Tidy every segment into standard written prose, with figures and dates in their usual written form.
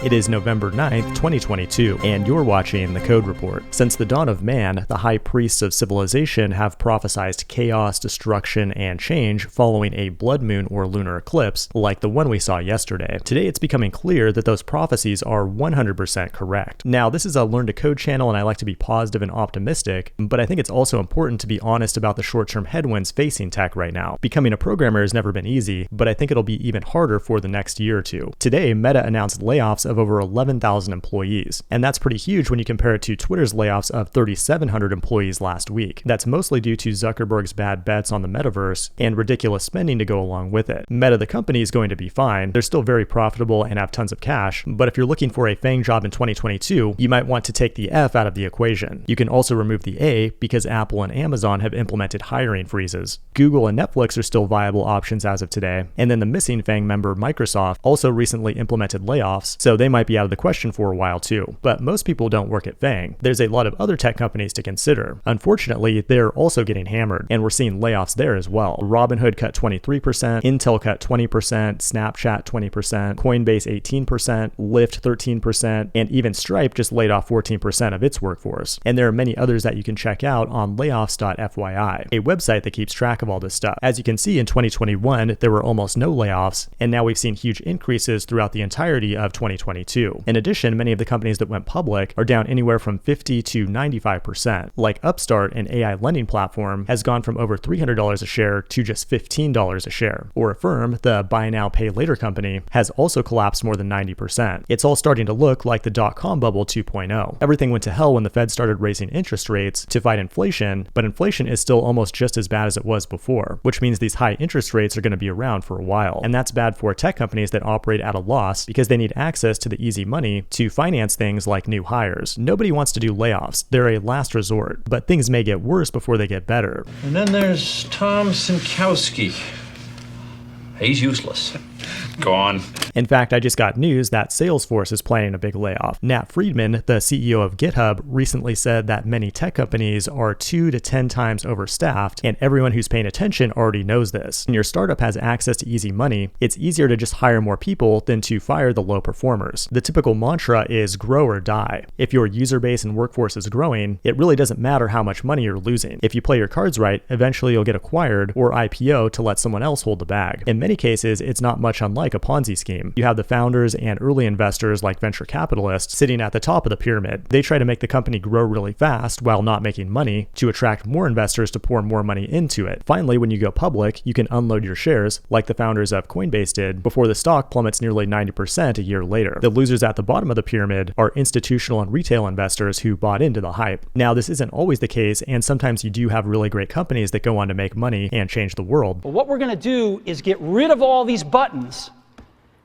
It is November 9th, 2022, and you're watching The Code Report. Since the dawn of man, the high priests of civilization have prophesied chaos, destruction, and change following a blood moon or lunar eclipse, like the one we saw yesterday. Today, it's becoming clear that those prophecies are 100% correct. Now, this is a Learn to Code channel, and I like to be positive and optimistic, but I think it's also important to be honest about the short-term headwinds facing tech right now. Becoming a programmer has never been easy, but I think it'll be even harder for the next year or two. Today, Meta announced layoffs of over 11,000 employees, and that's pretty huge when you compare it to Twitter's layoffs of 3,700 employees last week. That's mostly due to Zuckerberg's bad bets on the metaverse and ridiculous spending to go along with it. Meta, the company, is going to be fine. They're still very profitable and have tons of cash, but if you're looking for a FAANG job in 2022, you might want to take the F out of the equation. You can also remove the A because Apple and Amazon have implemented hiring freezes. Google and Netflix are still viable options as of today, and then the missing FAANG member, Microsoft, also recently implemented layoffs, so they might be out of the question for a while too. But most people don't work at FAANG. There's a lot of other tech companies to consider. Unfortunately, they're also getting hammered, and we're seeing layoffs there as well. Robinhood cut 23%, Intel cut 20%, Snapchat 20%, Coinbase 18%, Lyft 13%, and even Stripe just laid off 14% of its workforce. And there are many others that you can check out on layoffs.fyi, a website that keeps track of all this stuff. As you can see, in 2021, there were almost no layoffs, and now we've seen huge increases throughout the entirety of 2022. In addition, many of the companies that went public are down anywhere from 50 to 95%. Like Upstart, an AI lending platform, has gone from over $300 a share to just $15 a share. Or Affirm, the buy now pay later company, has also collapsed more than 90%. It's all starting to look like the dot-com bubble 2.0. Everything went to hell when the Fed started raising interest rates to fight inflation, but inflation is still almost just as bad as it was before, which means these high interest rates are going to be around for a while. And that's bad for tech companies that operate at a loss because they need access to the easy money to finance things like new hires. Nobody wants to do layoffs. They're a last resort, but things may get worse before they get better. And then there's Tom Sinkowski. He's useless. Go on. In fact, I just got news that Salesforce is planning a big layoff. Nat Friedman, the CEO of GitHub, recently said that many tech companies are 2 to 10 times overstaffed, and everyone who's paying attention already knows this. When your startup has access to easy money, it's easier to just hire more people than to fire the low performers. The typical mantra is grow or die. If your user base and workforce is growing, it really doesn't matter how much money you're losing. If you play your cards right, eventually you'll get acquired or IPO to let someone else hold the bag. In many cases, it's not much unlike a Ponzi scheme. You have the founders and early investors like venture capitalists sitting at the top of the pyramid. They try to make the company grow really fast while not making money to attract more investors to pour more money into it. Finally, when you go public, you can unload your shares like the founders of Coinbase did before the stock plummets nearly 90% a year later. The losers at the bottom of the pyramid are institutional and retail investors who bought into the hype. Now, this isn't always the case, and sometimes you do have really great companies that go on to make money and change the world. But what we're going to do is get rid of all these buttons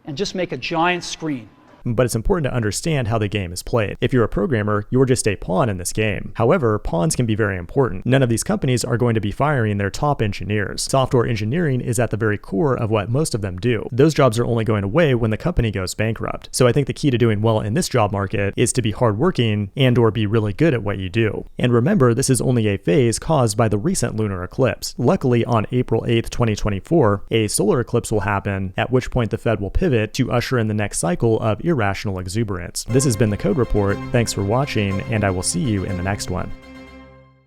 and just make a giant screen. But it's important to understand how the game is played. If you're a programmer, you're just a pawn in this game. However, pawns can be very important. None of these companies are going to be firing their top engineers. Software engineering is at the very core of what most of them do. Those jobs are only going away when the company goes bankrupt. So I think the key to doing well in this job market is to be hardworking and or be really good at what you do. And remember, this is only a phase caused by the recent lunar eclipse. Luckily, on April 8th, 2024, a solar eclipse will happen, at which point the Fed will pivot to usher in the next cycle of irrational exuberance. This has been The Code Report. Thanks for watching, and I will see you in the next one.